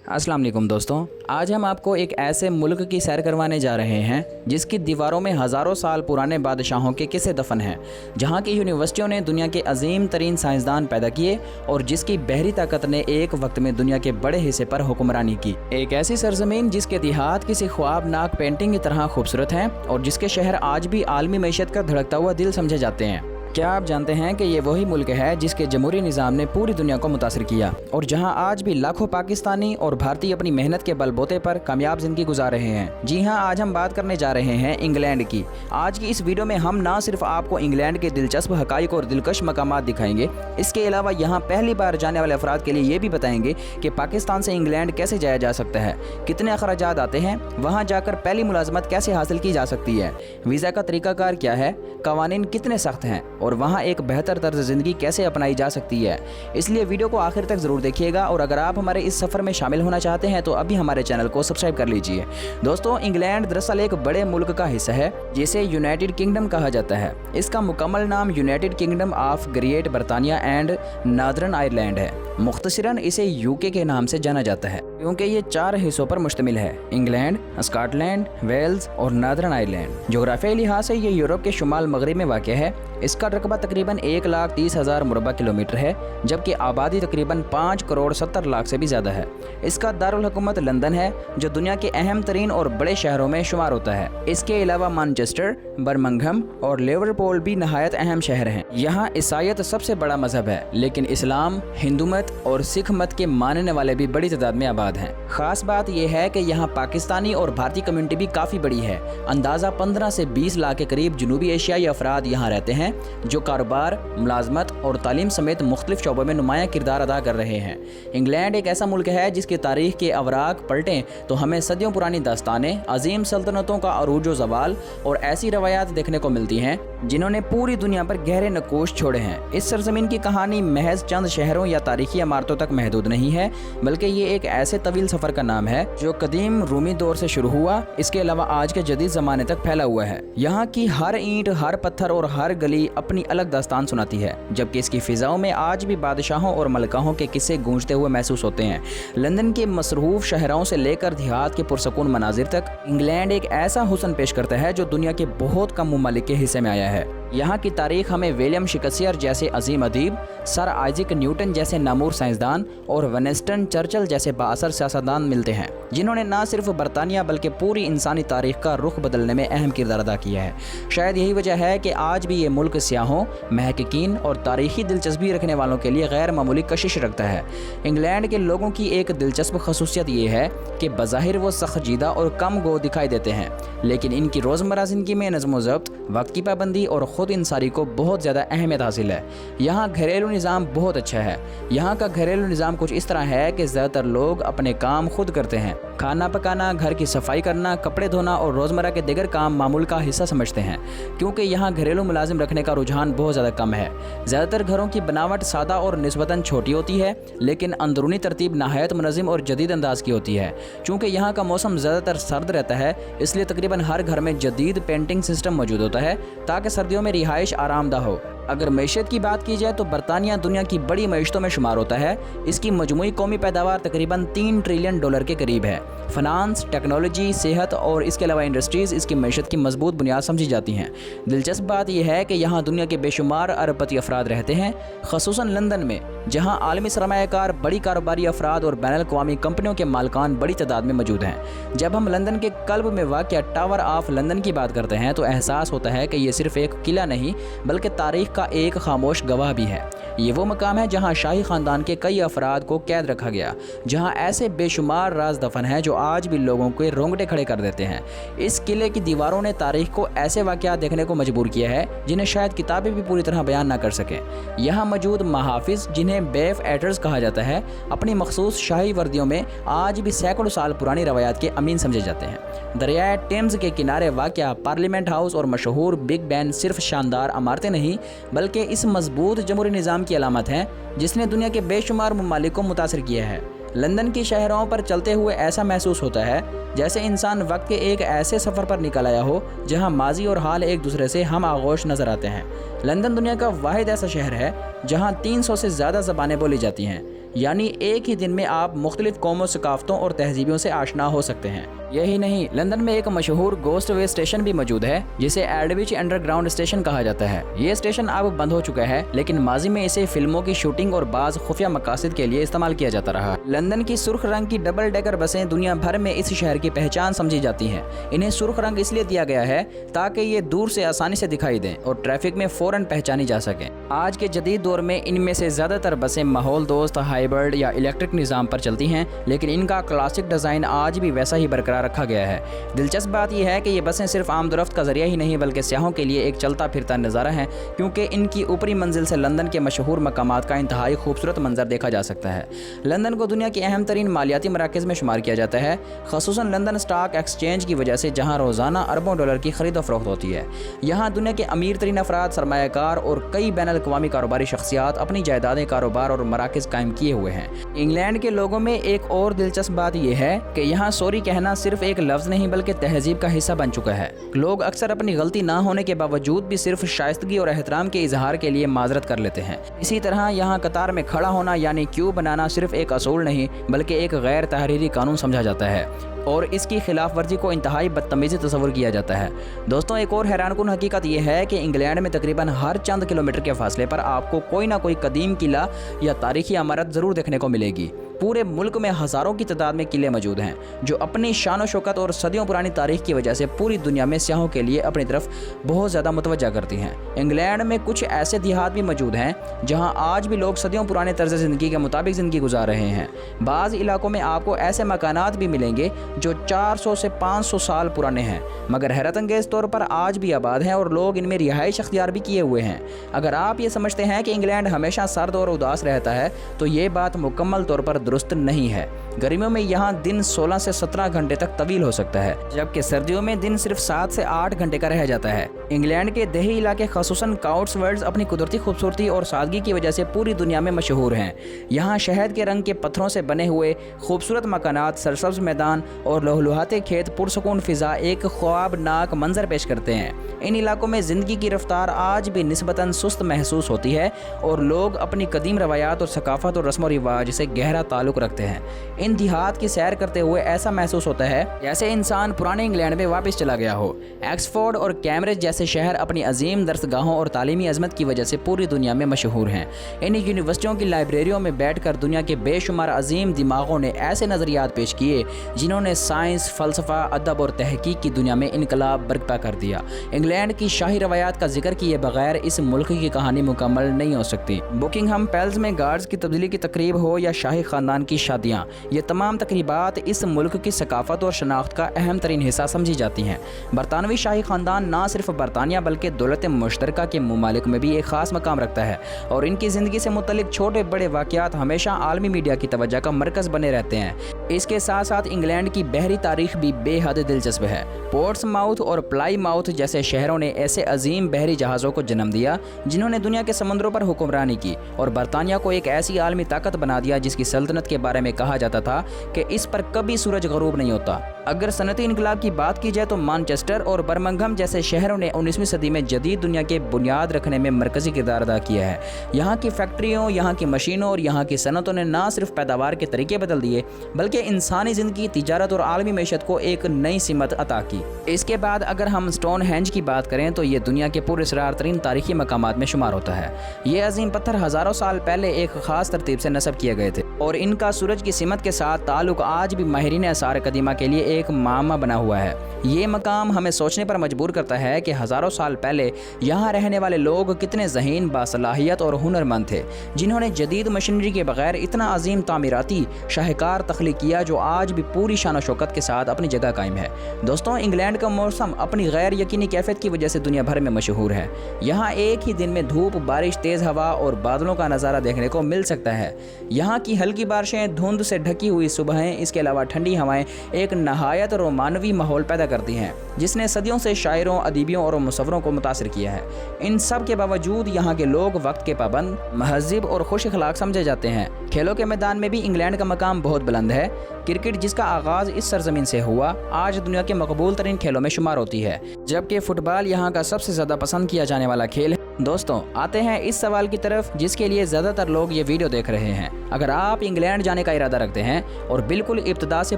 अस्सलाम वालेकुम दोस्तों, आज हम आपको एक ऐसे मुल्क की सैर करवाने जा रहे हैं जिसकी दीवारों में हज़ारों साल पुराने बादशाहों के किस्से दफन हैं, जहां की यूनिवर्सिटियों ने दुनिया के अजीम तरीन साइंसदान पैदा किए और जिसकी बहरी ताकत ने एक वक्त में दुनिया के बड़े हिस्से पर हुक्मरानी की। एक ऐसी सरजमीन जिसके इतिहाद किसी ख्वाबनाक पेंटिंग की तरह खूबसूरत हैं और जिसके शहर आज भी आलमी मईशत का धड़कता हुआ दिल समझे जाते हैं। क्या आप जानते हैं कि ये वही मुल्क है जिसके जमहूरी निज़ाम ने पूरी दुनिया को मुतासिर किया और जहां आज भी लाखों पाकिस्तानी और भारतीय अपनी मेहनत के बलबूते पर कामयाब ज़िंदगी गुजार रहे हैं। जी हां, आज हम बात करने जा रहे हैं इंग्लैंड की। आज की इस वीडियो में हम ना सिर्फ आपको इंग्लैंड के दिलचस्प हक़ाइक़ और दिलकश मकामात दिखाएंगे, इसके अलावा यहाँ पहली बार जाने वाले अफराद के लिए ये भी बताएंगे कि पाकिस्तान से इंग्लैंड कैसे जाया जा सकता है, कितने अखराजात आते हैं, वहाँ जाकर पहली मुलाजमत कैसे हासिल की जा सकती है, वीज़ा का तरीक़ाकार क्या है, कवानीन कितने सख्त हैं और वहाँ एक बेहतर तर्ज ज़िंदगी कैसे अपनाई जा सकती है। इसलिए वीडियो को आखिर तक ज़रूर देखिएगा और अगर आप हमारे इस सफ़र में शामिल होना चाहते हैं तो अभी हमारे चैनल को सब्सक्राइब कर लीजिए। दोस्तों, इंग्लैंड दरअसल एक बड़े मुल्क का हिस्सा है जिसे यूनाइटेड किंगडम कहा जाता है। इसका मुकम्मल नाम United kingdom of great Britannia and northern Ireland है। मुख्तसरन इसे यूके के नाम से जाना जाता है क्योंकि ये 4 हिस्सों पर मुश्तमिल है: इंग्लैंड, स्कॉटलैंड, वेल्स और नॉर्दर्न आयरलैंड। जोग्राफियाई लिहाज से ये यूरोप के शुमाल मगरिब में वाक़ है। इसका रकबा तकरीबन 1,30,000 मुरबा किलोमीटर है, जबकि आबादी तकरीबन 5,70,00,000 से भी ज़्यादा है। इसका दारुल हुकूमत लंदन है, जो दुनिया के अहम तरीन और बड़े शहरों में शुमार होता है। इसके अलावा मैनचेस्टर, बर्मिंघम और लिवरपूल भी नहायत अहम शहर हैं। यहाँ ईसाईयत सबसे बड़ा मजहब है, लेकिन इस्लाम, हिंदू मत और सिख मत के मानने वाले भी बड़ी तादाद में आबाद हैं। खास बात यह है कि यहाँ पाकिस्तानी और भारतीय कम्युनिटी भी काफ़ी बड़ी है। अंदाज़ा 15 से 20 लाख के करीब जनूबी एशियाई अफराद यहाँ रहते हैं, जो कारोबार, मुलाजमत और तालीम समेत मुख्तलिफ शोबों में नुमायाँ किरदार अदा कर रहे हैं। इंग्लैंड एक ऐसा मुल्क है जिसकी तारीख के अवराक पलटें तो हमें सदियों पुरानी दास्तानें, अजीम सल्तनतों का अरूज व ज़वाल और ऐसी रवायात देखने को मिलती हैं जिन्होंने पूरी दुनिया पर गहरे नकोश छोड़े हैं। इस सरजमीन की कहानी महज चंद शहरों या तारीखी इमारतों तक महदूद नहीं है, बल्कि ये एक ऐसे तवील सफ़र का नाम है जो कदीम रूमी दौर से शुरू हुआ, इसके अलावा आज के जदीद ज़माने तक फैला हुआ है। यहाँ की हर ईंट, हर पत्थर और हर गली अपनी अलग दास्तान सुनाती है, जबकि इसकी फ़िज़ाओं में आज भी बादशाहों और मलकाहों के किस्से गूंजते हुए महसूस होते हैं। लंदन के मसरूफ़ शहरों से लेकर देहात के पुरसकून मनाजिर तक इंग्लैंड एक ऐसा हुस्न पेश करता है जो दुनिया के बहुत कम ममालिक के हिस्से में आया है। यहाँ की तारीख हमें विलियम शेक्सपियर जैसे अजीम अदीब, सर आइजैक न्यूटन जैसे नामूर साइंसदान और विंस्टन चर्चिल जैसे बाअसर सियासतदान मिलते हैं, जिन्होंने न सिर्फ बरतानिया बल्कि पूरी इंसानी तारीख का रुख बदलने में अहम किरदार अदा किया है। शायद यही वजह है कि आज भी ये मुल्क सियाहों, महक़क़ीन और तारीखी दिलचस्पी रखने वालों के लिए गैर मामूली कशिश रखता है। इंग्लैंड के लोगों की एक दिलचस्प खसूसियत ये है कि बज़ाहिर वो सख्तजीदा और कम गो दिखाई देते हैं, लेकिन इनकी रोज़मर्रा ज़िंदगी में नज़्म व ज़ब्त, वक्त की पाबंदी और ख़ुद इंसानी को बहुत ज़्यादा अहमियत हासिल है। यहाँ घरेलू निज़ाम बहुत अच्छा है। यहाँ का घरेलू निज़ाम कुछ इस तरह है कि ज़्यादातर लोग अपने काम खुद करते हैं। खाना पकाना, घर की सफाई करना, कपड़े धोना और रोज़मर्रा के दिगर काम मामूल का हिस्सा समझते हैं, क्योंकि यहाँ घरेलू मुलाजिम रखने का रुझान बहुत ज़्यादा कम है। ज़्यादातर घरों की बनावट सादा और निस्बतन छोटी होती है, लेकिन अंदरूनी तरतीब नहायत मुनज़्ज़म और जदीद अंदाज की होती है। चूँकि यहाँ का मौसम ज़्यादातर सर्द रहता है, इसलिए तकरीबन हर घर में जदीद पेंटिंग सिस्टम मौजूद होता है ताकि सर्दियों में रिहाइश आरामदा हो। अगर मैशत की बात की जाए तो बरतानिया दुनिया की बड़ी मैशतों में शुमार होता है। इसकी मजमूई कौमी पैदावार तकरीबन $3 ट्रिलियन के करीब है। फाइनेंस, टेक्नोलॉजी, सेहत और इसके अलावा इंडस्ट्रीज़ इसकी मैशत की मजबूत बुनियाद समझी जाती हैं। दिलचस्प बात यह है कि यहाँ दुनिया के बेशुमार अरबपति अफराद रहते हैं, ख़ुसूसन लंदन में, जहाँ आलमी सरमायाकार, बड़ी कारोबारी अफराद और बैनुल-अक़वामी कंपनियों के मालिकान बड़ी तादाद में मौजूद हैं। जब हम लंदन के कल्ब में वाक़या टावर ऑफ लंदन की बात करते हैं तो एहसास होता है कि ये सिर्फ एक किला नहीं बल्कि तारीख़ का एक खामोश गवाह भी है। ये वो मकाम है जहाँ शाही ख़ानदान के कई अफराद को कैद रखा गया, जहाँ ऐसे बेशुमार राज दफन हैं जो आज भी लोगों के रोंगटे खड़े कर देते हैं। इस किले की दीवारों ने तारीख़ को ऐसे वाक़यात देखने को मजबूर किया है जिन्हें शायद किताबें भी पूरी तरह बयान ना कर सकें। यहाँ मौजूद महाफिज, जिन्हें बेफ एटर्स कहा जाता है, अपनी मखसूस शाही वर्दियों में आज भी सैकड़ों साल पुरानी रवायात के अमीन समझे जाते हैं। दरियाए टेम्स के किनारे वाक़या पार्लियामेंट हाउस और मशहूर बिग बैन सिर्फ शानदार इमारतें नहीं बल्कि इस मजबूत जमहूरी निज़ाम की अलामत हैं जिसने दुनिया के बेशुमार ममालिक को मुतासिर किया है। लंदन की शहरों पर चलते हुए ऐसा महसूस होता है जैसे इंसान वक्त के एक ऐसे सफ़र पर निकल आया हो जहां माजी और हाल एक दूसरे से हम आगोश नज़र आते हैं। लंदन दुनिया का वाहिद ऐसा शहर है जहां 300 से ज़्यादा ज़बानें बोली जाती हैं। यानी एक ही दिन में आप मुख्तलिफ कौमों, सकाफ़तों और तहजीबों से आशना हो सकते हैं। यही नहीं, लंदन में एक मशहूर गोस्ट वे स्टेशन भी मौजूद है जिसे एडविच अंडरग्राउंड स्टेशन कहा जाता है। ये स्टेशन अब बंद हो चुका है, लेकिन माजी में इसे फिल्मों की शूटिंग और बाज़ खुफिया मकासद के लिए इस्तेमाल किया जाता रहा। लंदन की सुर्ख रंग की डबल डेकर बसें दुनिया भर में इस शहर की पहचान समझी जाती हैं। इन्हें सुर्ख रंग इसलिए दिया गया है ताकि ये दूर से आसानी से दिखाई दें और ट्रैफिक में फ़ौरन पहचानी जा सकें। आज के जदीद दौर में इनमें से ज़्यादातर बसें माहौल दोस्त, हाइब्रिड या इलेक्ट्रिक निज़ाम पर चलती हैं, लेकिन इनका क्लासिक डिज़ाइन आज भी वैसा ही बरकरार रखा गया है। दिलचस्प बात यह है कि ये बसें सिर्फ आमदोरफ्त का जरिया ही नहीं बल्कि सयाहों के लिए एक चलता फिरता नज़ारा है, क्योंकि इनकी ऊपरी मंजिल से लंदन के मशहूर मकामात का इंतहाई खूबसूरत मंजर देखा जा सकता है। लंदन को दुनिया के अहम तरीन मालियाती मराकज़ में शुमार किया जाता है, ख़ुसूसन लंदन स्टॉक एक्सचेंज की वजह से, जहाँ रोज़ाना अरबों डॉलर की खरीद फरोख्त होती है। यहाँ दुनिया के अमीर तरीन अफराद, सरमायाकार और कई बैनुल-अक़वामी कारोबारी शख्सियात अपनी जायदादें, कारोबार और मराकज़ कायम किए हुए हैं। इंग्लैंड के लोगों में एक और दिलचस्प बात यह है कि यहाँ सॉरी कहना सिर्फ एक लफ्ज़ नहीं बल्कि तहजीब का हिस्सा बन चुका है। लोग अक्सर अपनी गलती ना होने के बावजूद भी सिर्फ शाइस्तगी और एहतराम के इजहार के लिए माजरत कर लेते हैं। इसी तरह यहाँ कतार में खड़ा होना यानी क्यू बनाना सिर्फ एक असूल नहीं बल्कि एक गैर तहरीरी कानून समझा जाता है और इसकी खिलाफ वर्जी को इंतहाई बदतमीज़ी तस्वुर किया जाता है। दोस्तों, एक और हैरानकुन हकीकत यह है कि इंग्लैंड में तकरीबन हर चंद किलोमीटर के फासले पर आपको कोई ना कोई कदीम किला या तारीखी इमारत ज़रूर देखने को मिलेगी। पूरे मुल्क में हज़ारों की तादाद में किले मौजूद हैं जो अपनी शान व शौकत और सदियों पुरानी तारीख की वजह से पूरी दुनिया में सियाहों के लिए अपनी तरफ बहुत ज़्यादा मुतवज्जा करती हैं। इंग्लैंड में कुछ ऐसे देहात भी मौजूद हैं जहां आज भी लोग सदियों पुराने तर्ज ज़िंदगी के मुताबिक ज़िंदगी गुजार रहे हैं। बाज़ इलाकों में आपको ऐसे मकानात भी मिलेंगे जो 400 से 500 साल पुराने हैं, मगर हैरत अंगेज़ तौर पर आज भी आबाद हैं और लोग इनमें रिहाइश अख्तियार भी किए हुए हैं। अगर आप ये समझते हैं कि इंग्लैंड हमेशा सर्द और उदास रहता है तो ये बात मुकम्मल तौर पर दुरुस्त नहीं है। गर्मियों में यहाँ दिन 16 से 17 घंटे तक तवील हो सकता है, जबकि सर्दियों में दिन सिर्फ 7 से 8 घंटे का रह जाता है। इंग्लैंड के देही इलाके ख़ुसूसन काउट्सवर्ड्स अपनी कुदरती खूबसूरती और सादगी की वजह से पूरी दुनिया में मशहूर हैं। यहाँ शहद के रंग के पत्थरों से बने हुए खूबसूरत मकानात, सरसब्ज मैदान और लहलहाते खेत पुरसकून फ़िज़ा एक ख्वाबनाक मंजर पेश करते हैं। इन इलाकों में ज़िंदगी की रफ्तार आज भी निस्बतन सुस्त महसूस होती है और लोग अपनी कदीम रवायात और सकाफ़त और रस्म व रिवाज से गहरा ताल्लुक़ रखते हैं। इन देहात की सैर करते हुए ऐसा महसूस होता है जैसे इंसान पुराने इंग्लैंड में वापस चला गया हो। ऑक्सफोर्ड और कैम्ब्रिज जैसे शहर अपनी अजीम दरसगाहों और तालीमी अजमत की वजह से पूरी दुनिया में मशहूर हैं। इन यूनिवर्सिटियों की लाइब्रेरियों में बैठकर दुनिया के बेशुमार अजीम दिमागों ने ऐसे नज़रियात पेश किए जिन्होंने साइंस, फ़लसफ़ा, अदब और तहकीक की दुनिया में इनकलाब बर्पा कर दिया। इंग्लैंड की शाही रवायात का जिक्र किए बगैर इस मुल्क की कहानी मुकम्मल नहीं हो सकती। बुकिंगहम पैलेस में गार्ड्स की तब्दीली की तकरीब हो या शाही ख़ानदान की शादियाँ, ये तमाम तकरीबात इस मुल्क की सकाफ़त और शनाख्त का अहम तरीन हिस्सा समझी जाती हैं। बरतानवी शाही ख़ानदान ना सिर्फ बरतानिया बल्कि दौलत मुश्तरका के ममालिक में भी एक ख़ास मकाम रखता है और इनकी ज़िंदगी से मुतल्लिक छोटे बड़े वाक़यात हमेशा आलमी मीडिया की तवज्जो का मरकज़ बने रहते हैं। इसके साथ साथ इंग्लैंड की बहरी तारीख भी बेहद दिलचस्प है। पोर्ट्समाउथ और प्लाईमाउथ जैसे शहरों ने ऐसे अजीम बहरी जहाज़ों को जन्म दिया जिन्होंने दुनिया के समंदरों पर हुक्मरानी की और बरतानिया को एक ऐसी आलमी ताकत बना दिया जिसकी सल्तनत के बारे में कहा जाता था कि इस पर कभी सूरज गरूब नहीं होता। अगर सनती इनकलाब की बात की जाए तो मैनचेस्टर और बर्मिंघम जैसे शहरों ने 19वीं सदी में जदीद दुनिया के बुनियाद रखने में मरकज़ी किरदार अदा किया है। यहाँ की फैक्ट्रियों, यहाँ की मशीनों और यहाँ की सनतों ने ना सिर्फ पैदावार के तरीके बदल दिए बल्कि इंसानी ज़िंदगी, तिजारत और आलमी मैशत को एक नई सिमत अता की। इसके बाद अगर हम स्टोनहेंज की बात करें तो ये दुनिया के पुरअसरार तरीन तारीखी मकामात में शुमार होता है। ये अजीम पत्थर हज़ारों साल पहले एक ख़ास तरतीब से नस्ब किए गए थे और इनका सूरज की सिमत के साथ ताल्लुक़ आज भी माहिरीन आसार कदीमा के लिए एक मामा बना हुआ है। ये मकाम हमें सोचने पर मजबूर करता है कि हज़ारों साल पहले यहाँ रहने वाले लोग कितने ज़हीन, बासलाहियत और हुनरमंद थे जिन्होंने जदीद मशीनरी के बगैर इतना अजीम तामीराती शाहकार तख्लीक किया जो आज भी पूरी शान व शौकत के साथ अपनी जगह कायम है। दोस्तों, इंग्लैंड का मौसम अपनी गैर यकीनी कैफियत की वजह से दुनिया भर में मशहूर है। यहाँ एक ही दिन में धूप, बारिश, तेज़ हवा और बादलों का नज़ारा देखने को मिल सकता है। यहाँ की हल्की बारिशें, धुंध से ढकी हुई सुबहें, इसके अलावा ठंडी हवाएं एक नहायत रोमानवी माहौल पैदा करती हैं जिसने सदियों से शायरों, अदीबियों और मुसव्वरों को मुतासिर किया है। इन सब के बावजूद यहाँ के लोग वक्त के पाबंद, महज़िब और खुश अखलाक समझे जाते हैं। खेलों के मैदान में भी इंग्लैंड का मकाम बहुत बुलंद है। क्रिकेट, जिसका आगाज़ इस सरजमीन से हुआ, आज दुनिया के मकबूल तरीन खेलों में शुमार होती है, जबकि फ़ुटबॉल यहाँ का सबसे ज़्यादा पसंद किया जाने वाला खेल है। दोस्तों आते हैं इस सवाल की तरफ जिसके लिए ज़्यादातर लोग ये वीडियो देख रहे हैं। अगर आप इंग्लैंड जाने का इरादा रखते हैं और बिल्कुल इब्तिदा से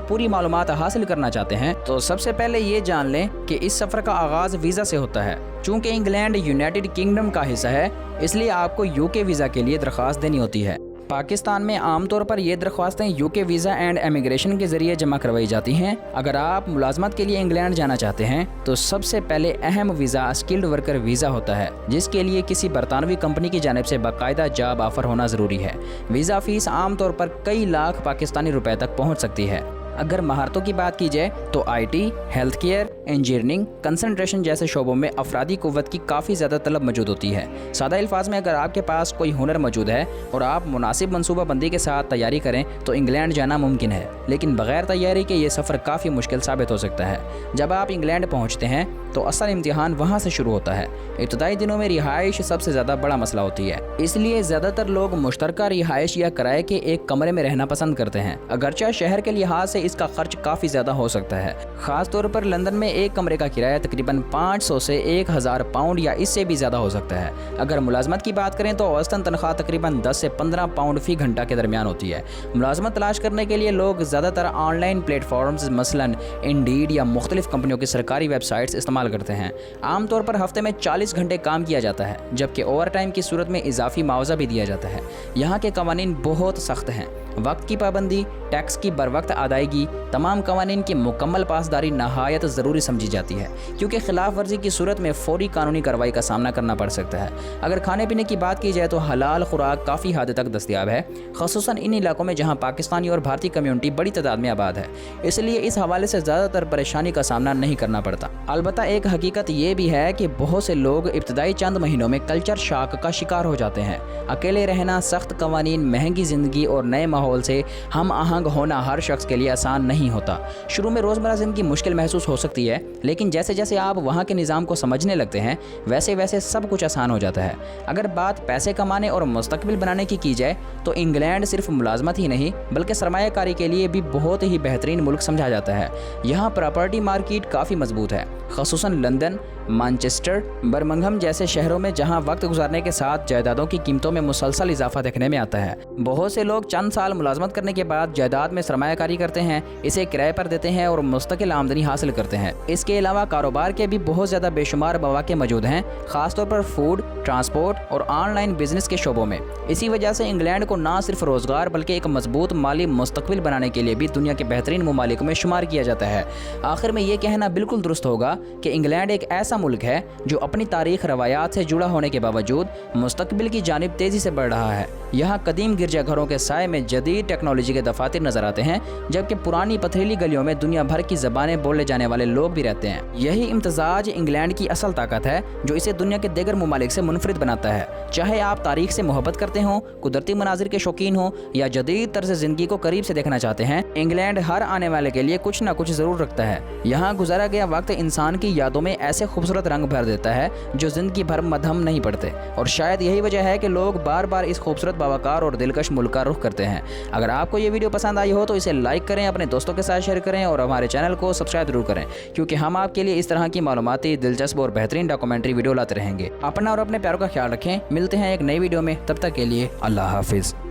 पूरी मालूमात हासिल करना चाहते हैं तो सबसे पहले ये जान लें कि इस सफ़र का आगाज़ वीज़ा से होता है। चूँकि इंग्लैंड यूनाइटेड किंगडम का हिस्सा है इसलिए आपको यूके वीज़ा के लिए दरख्वास्त देनी होती है। पाकिस्तान में आमतौर पर ये दरख्वास्तें यूके वीज़ा एंड इमिग्रेशन के ज़रिए जमा करवाई जाती हैं। अगर आप मुलाजमत के लिए इंग्लैंड जाना चाहते हैं तो सबसे पहले अहम वीज़ा स्किल्ड वर्कर वीज़ा होता है, जिसके लिए किसी बरतानवी कंपनी की जानिब से बाकायदा जॉब ऑफ़र होना ज़रूरी है। वीज़ा फ़ीस आमतौर पर कई लाख पाकिस्तानी रुपए तक पहुँच सकती है। अगर महारतों की बात की जाए तो IT, health care, engineering, concentration जैसे शोबों में अफरादी कुव्वत की काफ़ी ज़्यादा तलब मौजूद होती है। सादा अल्फाज में अगर आपके पास कोई हुनर मौजूद है और आप मुनासिब मनसूबाबंदी के साथ तैयारी करें तो इंग्लैंड जाना मुमकिन है, लेकिन बगैर तैयारी के ये सफ़र काफ़ी मुश्किल साबित हो सकता है। जब आप इंग्लैंड पहुँचते हैं तो असल इम्तिहान वहाँ से शुरू होता है। इब्तदाई दिनों में रिहाइश सबसे ज़्यादा बड़ा मसला होती है, इसलिए ज़्यादातर लोग मुश्तरका रिहाइश या किराए के एक कमरे में रहना पसंद करते हैं। अगरचे शहर के लिहाज से इसका खर्च काफ़ी ज़्यादा हो सकता है। ख़ास तौर पर लंदन में एक कमरे का किराया तकरीबन 500 से 1000 पाउंड या इससे भी ज़्यादा हो सकता है। अगर मुलाजमत की बात करें तो औसतन तनख्वाह तकरीबन 10 से 15 पाउंड फ़ी घंटा के दरमियान होती है। मुलाजमत तलाश करने के लिए लोग ज़्यादातर ऑनलाइन प्लेटफॉर्म्स मसलन इंडीड या मुख्तलिफ कंपनियों की सरकारी वेबसाइट्स इस्तेमाल करते हैं। आमतौर पर हफ्ते में 40 घंटे काम किया जाता है, जबकि ओवर टाइम की सूरत में इजाफी मुआवजा भी दिया जाता है। यहाँ के कवानीन बहुत सख्त हैं। वक्त की पाबंदी, टैक्स की बर वक्त अदायगी, तमाम कवानीन की मुकम्मल पासदारी नहायत ज़रूरी समझी जाती है, क्योंकि खिलाफ वर्जी की सूरत में फ़ौरी कानूनी कार्रवाई का सामना करना पड़ सकता है। अगर खाने पीने की बात की जाए तो हलाल खुराक काफ़ी हद तक दस्तयाब है, ख़ुसूसन इन इलाकों में जहाँ पाकिस्तानी और भारतीय कम्यूनिटी बड़ी तादाद में आबाद है, इसलिए इस हवाले से ज़्यादातर परेशानी का सामना नहीं करना पड़ता। अलबत्ता एक हकीकत ये भी है कि बहुत से लोग इब्तदाई चंद महीनों में कल्चर शॉक का शिकार हो जाते हैं। अकेले रहना, सख्त कवानीन, महंगी ज़िंदगी और नए माहौल से हम आहंग होना हर शख्स के लिए आसान नहीं होता। शुरू में रोज़मर्रा ज़िंदगी मुश्किल महसूस हो सकती है, लेकिन जैसे जैसे आप वहाँ के निज़ाम को समझने लगते हैं वैसे वैसे सब कुछ आसान हो जाता है। अगर बात पैसे कमाने और मुस्तकबिल बनाने की जाए तो इंग्लैंड सिर्फ मुलाजमत ही नहीं बल्कि सरमायाकारी के लिए भी बहुत ही बेहतरीन मुल्क समझा जाता है। यहाँ प्रॉपर्टी मार्केट काफ़ी मजबूत है, ख़ुसूसन लंदन, मैनचेस्टर, बर्मिंघम जैसे शहरों में, जहां वक्त गुजारने के साथ जायदादों की कीमतों में मुसलसल इजाफा देखने में आता है। बहुत से लोग चंद साल मुलाजमत करने के बाद जायदाद में सरमायाकारी करते हैं, इसे किराए पर देते हैं और मुस्तकिल आमदनी हासिल करते हैं। इसके अलावा कारोबार के भी बहुत ज़्यादा बेशुमार मौके मौजूद हैं, ख़ासतौर पर फूड, ट्रांसपोर्ट और ऑनलाइन बिजनेस के शोबों में। इसी वजह से इंग्लैंड को ना सिर्फ रोज़गार बल्कि एक मजबूत माली मुस्तकबिल बनाने के लिए भी दुनिया के बेहतरीन ममालिक में शुमार किया जाता है। आखिर में ये कहना बिल्कुल दुरुस्त होगा कि इंग्लैंड एक ऐसा मुल्क है जो अपनी तारीख रवायात से जुड़ा होने के बावजूद मुस्तकबिल की जानिब तेज़ी से बढ़ रहा है। यहाँ कदीम गिरजाघरों के साए में जदीद टेक्नोलॉजी के दफातर नजर आते हैं, जबकि पुरानी पथरीली गलियों में दुनिया भर की ज़बानें बोले जाने वाले लोग भी रहते हैं। यही इम्तजाज इंग्लैंड की असल ताकत है जो इसे दुनिया के दीगर ममालिक से मुनफरिद बनाता है। चाहे आप तारीख से मोहब्बत करते हों, कुदरती मनाजिर के शौकीन हों या जदीद तर्ज ज़िंदगी को करीब से देखना चाहते हैं, इंग्लैंड हर आने वाले के लिए कुछ ना कुछ ज़रूर रखता है। यहाँ गुजारा गया वक्त इंसान की यादों में ऐसे खूबसूरत रंग भर देता है जो ज़िंदगी भर मदहम नहीं पड़ते, और शायद यही वजह है कि लोग बार बार इस खूबसूरत बावकार और दिलकश मुल्क का रुख करते हैं। अगर आपको ये वीडियो पसंद आई हो तो इसे लाइक करें, अपने दोस्तों के साथ शेयर करें और हमारे चैनल को सब्सक्राइब जरूर करें, क्योंकि हम आपके लिए इस तरह की मालूमाती, दिलचस्प और बेहतरीन डॉक्यूमेंट्री वीडियो लाते रहेंगे। अपना और अपने प्यारों का ख्याल रखें। मिलते हैं एक नई वीडियो में, तब तक के लिए अल्लाह हाफिज़।